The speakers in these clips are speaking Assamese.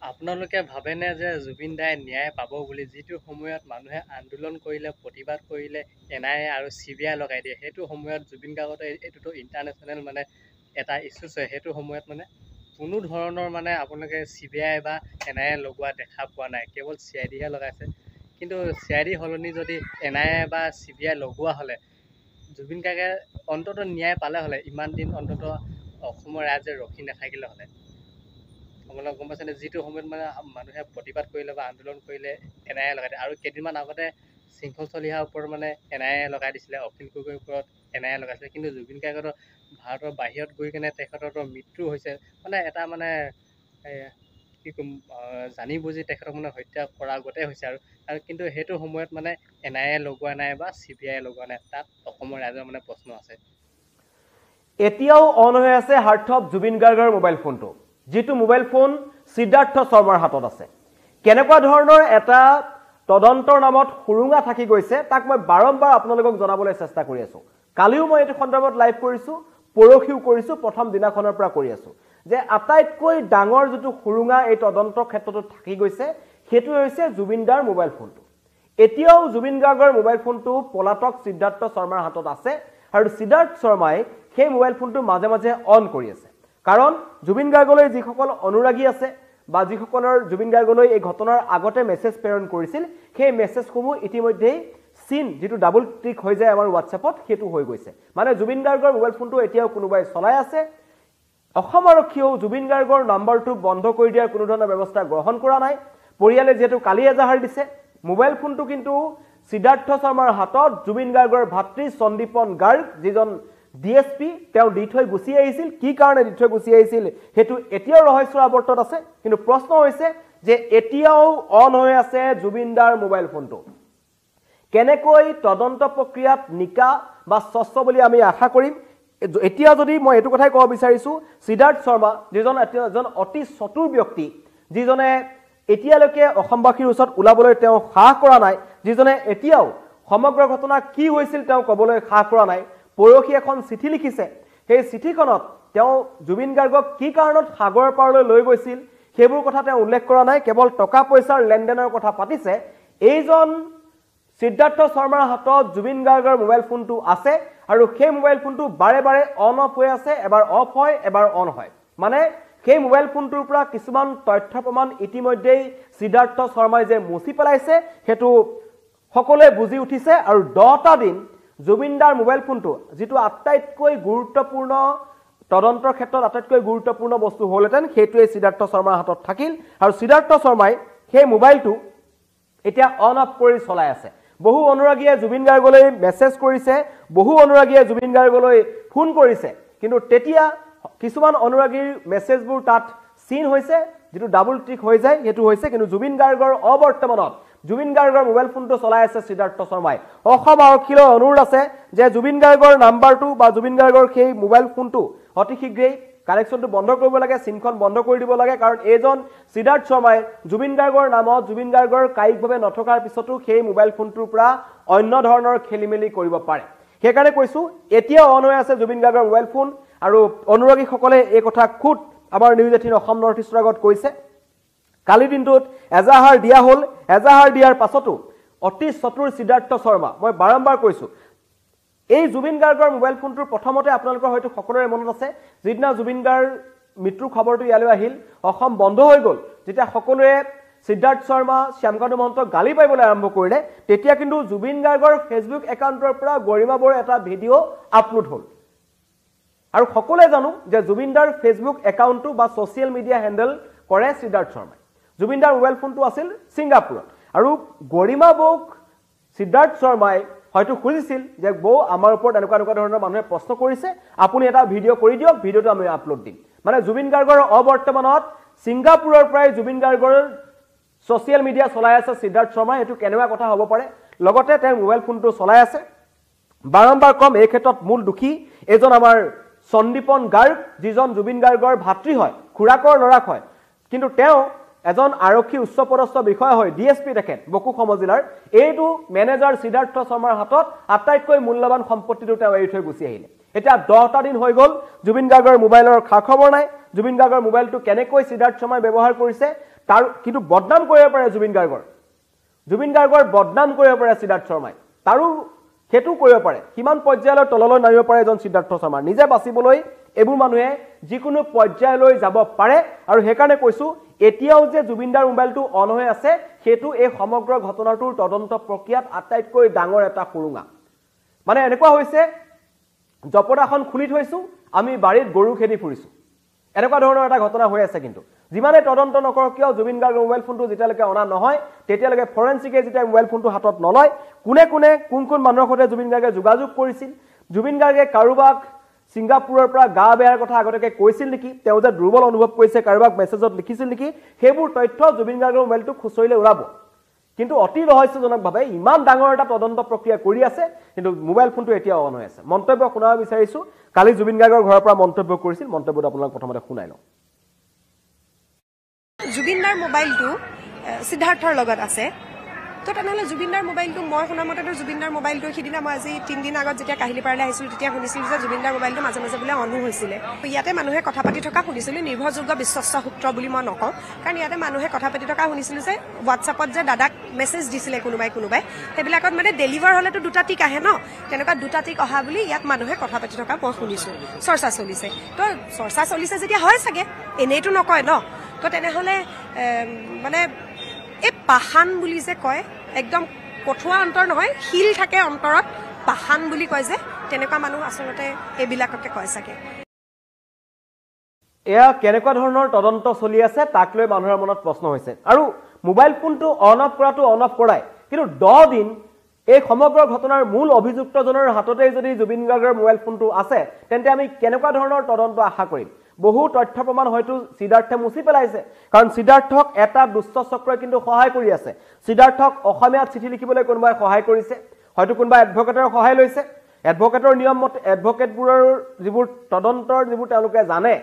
আপোনালোকে ভাবেনে যে জুবিন দাই ন্যায় পাব বুলি যিটো সময়ত মানুহে আন্দোলন কৰিলে প্ৰতিবাদ কৰিলে NIA আৰু CBI লগাই দিয়ে সেইটো সময়ত জুবিন গাৰ্গতে এইটোতো ইণ্টাৰনেশ্যনেল মানে এটা ইছ্যুছ হয় সেইটো সময়ত মানে কোনো ধৰণৰ মানে আপোনালোকে CBI বা NIA লগোৱা দেখা পোৱা নাই কেৱল CID হে লগাইছে কিন্তু CID সলনি যদি NIA বা CBI লগোৱা হ'লে জুবিন গাৰ্গে অন্ততঃ ন্যায় পালে হ'লে ইমান দিন অন্ততঃ অসমৰ ৰাইজে ৰখি নাথাকিলে হ'লে আপোনালোক গম পাইছেনে যিটো সময়ত মানে মানুহে প্ৰতিবাদ কৰিলে বা আন্দোলন কৰিলে NIA লগাই দিয়ে আৰু কেইদিনমান আগতে শৃংখল চলিহাৰ ওপৰত মানে NIA লগাই দিছিলে অখিল গগৈৰ ওপৰত NIA লগাইছিলে কিন্তু জুবিন গাৰ্গৰ ভাৰতৰ বাহিৰত গৈ কেনে তেখেতৰ মৃত্যু হৈছে মানে এটা মানে কি ক'ম জানি বুজি তেখেতক মানে হত্যা কৰাৰ আগতে হৈছে আৰু কিন্তু সেইটো সময়ত মানে NIA লগোৱা নাই বা CBI লগোৱা নাই তাত অসমৰ ৰাইজৰ মানে প্ৰশ্ন আছে এতিয়াও অন হৈ আছে হাৰ্ট অফ জুবিন গাৰ্গৰ মোবাইল ফোনটো যেটো মোবাইল ফোন সিদ্ধাৰ্থ শৰ্মাৰ হাতত আছে কেনেকুৱা ধৰণৰ এটা তদন্তৰ নামত হুৰুঙা থাকি গৈছে তাক মই বাৰম্বাৰ আপোনালোকক জনাবলৈ চেষ্টা কৰি আছো কালিও মই এই সন্দৰ্ভত লাইভ কৰিছো পৰখিও কৰিছো প্ৰথম দিনাখনৰ পৰা কৰি আছো যে আটাইতকৈ ডাঙৰ যেটো হুৰুঙা এই তদন্তৰ ক্ষেত্ৰত থাকি গৈছে হেতু হৈছে জুবিন দাৰ মোবাইল ফোনটো এতিয়াও জুবিন গাৰ্গৰ মোবাইল ফোনটো পলাতক সিদ্ধাৰ্থ শৰ্মাৰ হাতত আছে আৰু সিদ্ধাৰ্থ শৰ্মাই সেই মোবাইল ফোনটো মাজে মাজে অন কৰি আছে কাৰণ জুবিন গাৰ্গলৈ যিসকল অনুৰাগী আছে বা যিসকলৰ জুবিন গাৰ্গলৈ এই ঘটনাৰ আগতে মেছেজ প্ৰেৰণ কৰিছিল সেই মেছেজসমূহ ইতিমধ্যেই সিন যেটো ডাবল টিক হৈ যায় আমাৰ WhatsAppত হেতু হৈ গৈছে মানে জুবিন গাৰ্গৰ মোবাইল ফোনটো এতিয়াও কোনোবাই চলাই আছে অসম আৰক্ষীও জুবিন গাৰ্গৰ নাম্বাৰটো বন্ধ কৰি দিয়াৰ কোনো ধৰণৰ ব্যৱস্থা গ্ৰহণ কৰা নাই পৰিয়ালে যেটো কালি এজাহাৰ দিছে মোবাইল ফোনটো কিন্তু সিদ্ধাৰ্থ শৰ্মাৰ হাতত জুবিন গাৰ্গৰ ভাতৃ সন্দীপন গাৰ্গ যিজন DSP তেওঁ দি থৈ গুছি আহিছিল কি কাৰণে দি থৈ গুছি আহিছিল হেতু এতিয়াও ৰহস্যৰ আৱৰ্তত আছে কিন্তু প্ৰশ্ন হৈছে যে এতিয়াও অন হৈ আছে জুবিন দাৰ মোবাইল ফোনটো কেনেকৈ তদন্ত প্ৰক্ৰিয়াত নিকা বা স্বচ্ছ বুলি আমি আশা কৰিম এতিয়া যদি মই এটো কথাই ক'ব বিচাৰিছো সিদ্ধাৰ্থ শৰ্মা যিজন এজন অতি চতুৰ ব্যক্তি যিজনে এতিয়ালৈকে অসমবাসীৰ ওচৰত উলাবলৈ তেওঁ সাহস কৰা নাই যিজনে এতিয়াও সমগ্ৰ ঘটনা কি হৈছিল তেওঁ ক'বলৈ সাহস কৰা নাই পৰখি এখন চিঠি লিখিছে সেই চিঠিখনত তেওঁ জুবিন গাৰ্গক কি কাৰণত সাগৰৰ পাৰলৈ লৈ গৈছিল সেইবোৰ কথা তেওঁ উল্লেখ কৰা নাই কেৱল টকা পইচাৰ লেনদেনৰ কথা পাতিছে এইজন সিদ্ধাৰ্থ শৰ্মাৰ হাতত জুবিন গাৰ্গৰ মোবাইল ফোনটো আছে আৰু সেই মোবাইল ফোনটো বাৰে বাৰে অন অফ হৈ আছে এবাৰ অফ হয় এবাৰ অন হয় মানে সেই মোবাইল ফোনটোৰ পৰা কিছুমান তথ্য প্ৰমাণ ইতিমধ্যেই সিদ্ধাৰ্থ শৰ্মাই যে মুছি পেলাইছে হেতু সকলোৱে বুজি উঠিছে আৰু 10টা দিন জুবিন দাৰ মোবাইল ফোনটো যেটো আটাইতকৈ গুৰুত্বপূৰ্ণ তদন্তৰ ক্ষেত্ৰত আটাইতকৈ গুৰুত্বপূৰ্ণ বস্তু হলতেন হেতুৱে সিদ্ধাৰ্থ শৰ্মাৰ হাতত থাকিল আৰু সিদ্ধাৰ্থ শৰ্মাই সেই মোবাইলটো এতিয়া অন অফ কৰি চলাই আছে বহু অনুৰাগীয়ে জুবিন গাৰ্গলৈ মেছেজ কৰিছে বহু অনুৰাগীয়ে জুবিন গাৰ্গলৈ ফোন কৰিছে কিন্তু তেতিয়া কিছুমান অনুৰাগীৰ মেছেজবোৰ তাত সিন হৈছে যেটো ডাবল টিক হৈ যায় হেতু হৈছে কিন্তু জুবিন গাৰ্গৰ অবৰ্তমানত জুবিন গাৰ্গৰ মোবাইল ফোনটো চলাই আছে সিদ্ধাৰ্থ শৰ্মাই অসম আৰক্ষীলৈ অনুৰোধ আছে যে জুবিন গাৰ্গৰ নাম্বাৰটো বা জুবিন গাৰ্গৰ সেই মোবাইল ফোনটো অতি শীঘ্ৰেই কানেকশনটো বন্ধ কৰিব লাগে সিমখন বন্ধ কৰি দিব লাগে কাৰণ এজন সিদ্ধাৰ্থ শৰ্মাই জুবিন গাৰ্গৰ নামত জুবিন গাৰ্গৰ কায়িকভাৱে নথকাৰ পিছতো সেই মোবাইল ফোনটোৰ পৰা অন্য ধৰণৰ খেলিমেলি কৰিব পাৰে সেইকাৰণে কৈছো এতিয়া অন হৈ আছে জুবিন গাৰ্গৰ মোবাইল ফোন আৰু অনুৰাগীসকলে এই কথা খুদ আমাৰ নিউজ 18 অসম নৰ্থ ইষ্টৰ আগত কৈছে কালি দিনটোত এজাহাৰ দিয়া হল এজাহাৰ দিয়াৰ পাছতো অতি চতুৰ সিদ্ধাৰ্থ শৰ্মা মই বাৰম্বাৰ কৈছো এই জুবিন গাৰ্গৰ মোবাইল ফোনটোৰ প্ৰথমতে আপোনালোকৰ হয়তো সকলোৰে মনত আছে যিদিনা জুবিন গাৰ্গ মৃত্যুৰ খবৰটো ইয়ালৈ আহিল অসম বন্ধ হৈ গল যেতিয়া সকলোৱে সিদ্ধাৰ্থ শৰ্মা শ্যামকানু মহন্তক গালি পাইবলৈ আৰম্ভ কৰিলে তেতিয়া কিন্তু জুবিন গাৰ্গৰ ফেচবুক একাউণ্টৰ পৰা গৰিমা বৰৰ এটা ভিডিঅ' আপলোড হল আৰু সকলোৱে জানো যে জুবিন দাৰ ফেচবুক একাউণ্টটো বা সোশ্যাল মিডিয়া হ্যান্ডেল কৰে সিদ্ধাৰ্থ শৰ্মাই জুবিন দাৰ মোবাইল ফোনটো আছিল সিংগাপুৰত আৰু গৰিমা বৌক সিদ্ধাৰ্থ শৰ্মাই হয়তো খুজিছিল যে বৌ আমাৰ ওপৰত এনেকুৱা ধৰণৰ মানুহে প্ৰশ্ন কৰিছে আপুনি এটা ভিডিঅ' কৰি দিয়ক ভিডিঅ'টো আমি আপলোড দিম মানে জুবিন গাৰ্গৰ অবৰ্তমানত সিংগাপুৰৰ পৰাই জুবিন গাৰ্গৰ সোশ্যাল মিডিয়া চলাই আছে সিদ্ধাৰ্থ শৰ্মাই এটো কেনেকুৱা কথা হ'ব পাৰে লগতে তেওঁৰ মোবাইল ফোনটো চলাই আছে বাৰম্বাৰ কম এই ক্ষেত্ৰত মূল দুখী এজন আমাৰ সন্দীপন গাৰ্গ যিজন জুবিন গাৰ্গৰ ভাতৃ হয় খুৰাকৰ লৰাক হয় কিন্তু তেওঁ এজন আৰক্ষী উচ্চপদস্থ বিষয়া হয় DSP দেখেন বকুসম জিলাৰ এইটো মেনেজাৰ সিদ্ধাৰ্থ শৰ্মাৰ হাতত আটাইতকৈ মূল্যৱান সম্পত্তিটো তেওঁ এৰি থৈ গুছি আহিলে এতিয়া 10টা দিন হৈ গ'ল জুবিন গাৰ্গৰ মোবাইলৰ খা খবৰ নাই জুবিন গাৰ্গৰ মোবাইলটো কেনেকৈ সিদ্ধাৰ্থ শৰ্মাই ব্যৱহাৰ কৰিছে তাৰ কিন্তু বদনাম কৰিব পাৰে জুবিন গাৰ্গৰ বদনাম কৰিব পাৰে সিদ্ধাৰ্থ শৰ্মাই তাৰো হেতু কৰিব পাৰে কিমান পৰ্যায়লৈ তললৈ নামিব পাৰে এজন সিদ্ধাৰ্থ শৰ্মা নিজে বাচিবলৈ এবোৰ মানুহে যিকোনো পৰ্যায়লৈ যাব পাৰে আৰু হেকাৰণে কৈছো এতিয়াও যে জুবিনদাৰ মোবাইলটো অন হৈ আছে হেতু এই সমগ্ৰ ঘটনাটোৰ তদন্ত প্ৰক্ৰিয়াত আটাইতকৈ ডাঙৰ এটা সুৰুঙা মানে এনেকুৱা হৈছে জপৰাখন খুলি থৈছো আমি বাৰীত গৰু খেদি ফুৰিছো এনেকুৱা ধৰণৰ এটা ঘটনা হৈ আছে কিন্তু যিমানে তদন্ত নকৰক কিয় জুবিন গাৰ্গৰ মোবাইল ফোনটো যেতিয়ালৈকে অনা নহয় তেতিয়ালৈকে ফৰেনচিকে যেতিয়া মোবাইল ফোনটো হাতত নলয় কোন মানুহৰ সৈতে জুবিন গাৰ্গে যোগাযোগ কৰিছিল জুবিন গাৰ্গে কাৰোবাক সিংগাপুৰৰ পৰা গা বেয়াৰ কথা আগতেকে কৈছিল নেকি তেওঁ যে দুৰ্বল অনুভৱ কৰিছে কাৰোবাক মেছেজত লিখিছিল নেকি সেইবোৰ তথ্য জুবিন গাৰ্গৰ মোবাইলটো খুচৰিলে উৰাব কিন্তু অতি ৰহস্যজনকভাৱে ইমান ডাঙৰ এটা তদন্ত প্ৰক্ৰিয়া কৰি আছে কিন্তু মোবাইল ফোনটো এতিয়া অন হৈ আছে মন্তব্য শুনাব বিচাৰিছো কালি জুবিন গাৰ্গৰ ঘৰৰ পৰা মন্তব্য কৰিছিল মন্তব্যটো আপোনাক প্ৰথমতে শুনাই লওঁ জুবিনদাৰ মোবাইলটো সিদ্ধাৰ্থৰ লগত আছে তো তেনেহ'লে জুবিনদাৰ মোবাইলটো মই শুনা মতেতো জুবিনদাৰ মোবাইলটো সিদিনা মই আজি 3 দিন আগত যেতিয়া কাহিলীপাৰালৈ আহিছিলোঁ তেতিয়া শুনিছিলোঁ যে জুবিনদাৰ মোবাইলটো মাজে মাজে বোলে অনো হৈছিলে ইয়াতে মানুহে কথা পাতি থকা শুনিছিলোঁ নিৰ্ভৰযোগ্য বিশ্বস্ত সূত্ৰ বুলি মই নকওঁ কাৰণ ইয়াতে মানুহে কথা পাতি থকা শুনিছিলোঁ যে হোৱাটছআপত যে দাদাক মেছেজ দিছিলে কোনোবাই সেইবিলাকত মানে ডেলিভাৰ হ'লেতো 2টা টিক আহে ন তেনেকুৱা 2টা টিক অহা বুলি ইয়াত মানুহে কথা পাতি থকা মই শুনিছোঁ চৰ্চা চলিছে তো চৰ্চা চলিছে যেতিয়া হয় চাগে এনেইতো নকয় ন তো তেনেহ'লে মানে এই পাহান বুলি যে কয় একদম কঠুৱা অন্তৰ নহয় শিল থাকে অন্তৰত পাহান বুলি কয় যে তেনেকুৱা মানুহ আচলতে এইবিলাককে কয় চাগে এয়া কেনেকুৱা ধৰণৰ তদন্ত চলি আছে তাক লৈ মানুহৰ মনত প্ৰশ্ন হৈছে আৰু মোবাইল ফোনটো অন অফ কৰাই কিন্তু 10 দিন এই সমগ্ৰ ঘটনাৰ মূল অভিযুক্তজনৰ হাততে যদি জুবিন গাৰ্গৰ মোবাইল ফোনটো আছে তেন্তে আমি কেনেকুৱা ধৰণৰ তদন্ত আশা কৰিম বহু তথ্য প্ৰমাণ হয়তো সিদ্ধাৰ্থে মুছি পেলাইছে কাৰণ সিদ্ধাৰ্থক এটা দুষ্ট চক্ৰই কিন্তু সহায় কৰি আছে সিদ্ধাৰ্থক অসমীয়াত চিঠি লিখিবলৈ কোনোবাই সহায় কৰিছে হয়তো কোনোবা এডভোকেটৰ সহায় লৈছে এডভোকেটৰ নিয়ম মতে এডভোকেটবোৰৰ যিবোৰ তদন্তৰ যিবোৰ তেওঁলোকে জানে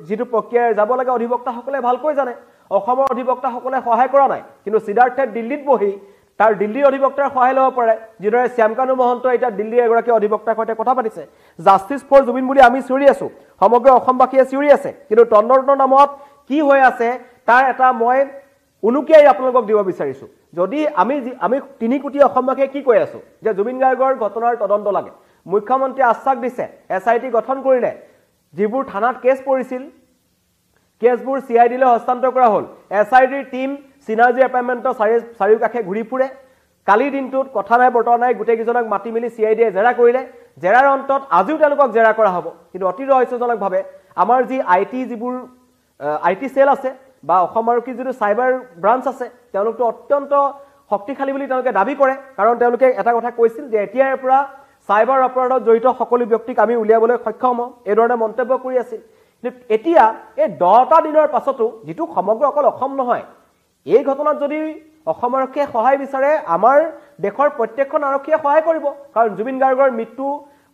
যিটো প্ৰক্ৰিয়াৰে যাব লাগে অধিবক্তাসকলে ভালকৈ জানে অসমৰ অধিবক্তাসকলে সহায় কৰা নাই কিন্তু সিদ্ধাৰ্থে দিল্লীত বহি তাৰ দিল্লীৰ অধিবক্তাৰ সহায় ল'ব পাৰে যিদৰে শ্যামকানু মহন্ত এটা দিল্লীৰ এগৰাকী অধিবক্তাৰ সৈতে কথা পাতিছে জাষ্টিস ফৰ জুবিন বুলি আমি চিঞৰি আছো সমগ্ৰ অসমবাসীয়ে চিঞৰি আছে কিন্তু তদন্তৰ নামত কি হৈ আছে তাৰ এটা মই উনুকিয়াই আপোনালোকক দিব বিচাৰিছো যদি আমি 3 কোটি অসমবাসীয়ে কি কৈ আছো যে জুবিন গাৰ্গৰ ঘটনাৰ তদন্ত লাগে মুখ্যমন্ত্ৰী আশ্বাস দিছে এছআইটি গঠন কৰিলে যিবোৰ থানাত কেছ পৰিছিল কেছবোৰ সিআইডিলৈ হস্তান্তৰ কৰা হ'ল এছআইডিৰ টিম সিনাৰ্জি এপইণ্টমেণ্টৰ চাৰিওকাষে ঘূৰি ফুৰে কালি দিনটোত কথা নাই বৰ্তমান নাই গোটেইকেইজনক মাতি মিলি সিআইডিয়ে জেৰা কৰিলে জেৰাৰ অন্তত আজিও তেওঁলোকক জেৰা কৰা হ'ব কিন্তু অতি ৰহস্যজনকভাৱে আমাৰ যি যিবোৰ আইটি সেল আছে বা অসম আৰক্ষীৰ যিটো চাইবাৰ ব্ৰাঞ্চ আছে তেওঁলোকটো অত্যন্ত শক্তিশালী বুলি তেওঁলোকে দাবী কৰে কাৰণ তেওঁলোকে এটা কথা কৈছিল যে এতিয়াৰ পৰা চাইবাৰ অপৰাধত জড়িত সকলো ব্যক্তিক আমি উলিয়াবলৈ সক্ষম হ'ম এই ধৰণে মন্তব্য কৰি আছিল কিন্তু এতিয়া এই 10টা দিনৰ পাছতো যিটো সমগ্ৰ অকল অসম নহয় এই ঘটনাত যদি অসম আৰক্ষীয়ে সহায় বিচাৰে আমাৰ দেশৰ প্ৰত্যেকখন আৰক্ষীয়ে সহায় কৰিব কাৰণ জুবিন গাৰ্গৰ মৃত্যু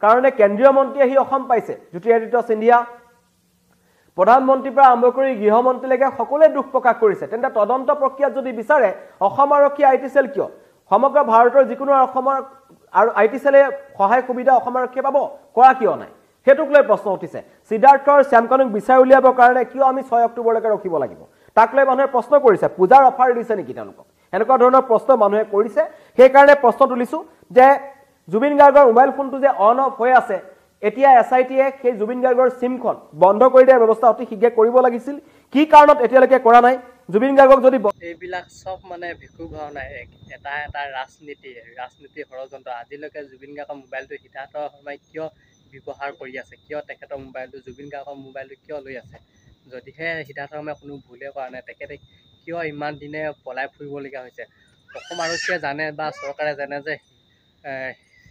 কাৰণে কেন্দ্ৰীয় মন্ত্ৰী আহি অসম পাইছে জ্যোতিৰাদিত্য সিন্ধিয়া প্ৰধানমন্ত্ৰীৰ পৰা আৰম্ভ কৰি গৃহমন্ত্ৰীলৈকে সকলোৱে দুখ প্ৰকাশ কৰিছে তেন্তে তদন্ত প্ৰক্ৰিয়াত যদি বিচাৰে অসম আৰক্ষী আইটি সেল কিয় সমগ্ৰ ভাৰতৰ যিকোনো অসমৰ আৰু আইটি সেলে সহায় সুবিধা অসম আৰক্ষীয়ে পাব কৰা কিয় নাই হেতুক লৈ প্ৰশ্ন উঠিছে সিদ্ধাৰ্থৰ শ্যামকানুক বিচাৰি উলিয়াবৰ কাৰণে কিয় আমি 6 অক্টোবৰলৈকে ৰখিব লাগিব তাক লৈ মানুহে প্ৰশ্ন কৰিছে পূজাৰ অফাৰ দিছে নেকি তেওঁলোকক এনেকুৱা ধৰণৰ প্ৰশ্ন মানুহে কৰিছে সেই কাৰণে প্ৰশ্ন তুলিছো যে জুবিন গাৰ্গৰ মোবাইল ফোনটো যে অন অফ হৈ আছে এতিয়া এছআইটিয়ে সেই জুবিন গাৰ্গৰ সিমখন বন্ধ কৰি দিয়াৰ ব্যৱস্থা অতি শীঘ্ৰে কৰিব লাগিছিল কি কাৰণত এতিয়ালৈকে কৰা নাই জুবিন গাৰ্গক যদি এইবিলাক সব মানে ভিকু ভাওনা এটা ৰাজনীতি ষড়যন্ত্ৰ আজিলৈকে জুবিন গাৰ্গৰ মোবাইলটো সিদ্ধাৰ্থ শৰ্মাই কিয় ব্যৱহাৰ কৰি আছে কিয় তেখেতৰ মোবাইলটো জুবিন গাৰ্গৰ মোবাইলটো কিয় লৈ আছে যদিহে সিদ্ধাৰ্থ শৰ্মাই কোনো ভুলে কৰা নাই তেখেতে কিয় ইমান দিনে পলাই ফুৰিবলগীয়া হৈছে অসম আৰক্ষীয়ে জানে বা চৰকাৰে জানে যে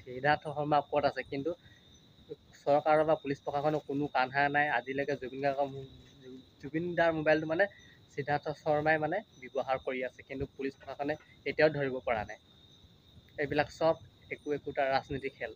সিদ্ধাৰ্থ শৰ্মা ক'ত আছে কিন্তু চৰকাৰৰ বা পুলিচ প্ৰশাসনৰ কোনো কাণ সাৰা নাই আজিলৈকে জুবিনদাৰ মোবাইলটো মানে সিদ্ধাৰ্থ শৰ্মাই মানে ব্যৱহাৰ কৰি আছে কিন্তু পুলিচ প্ৰশাসনে এতিয়াও ধৰিব পৰা নাই এইবিলাক সব একোটা ৰাজনীতি খেল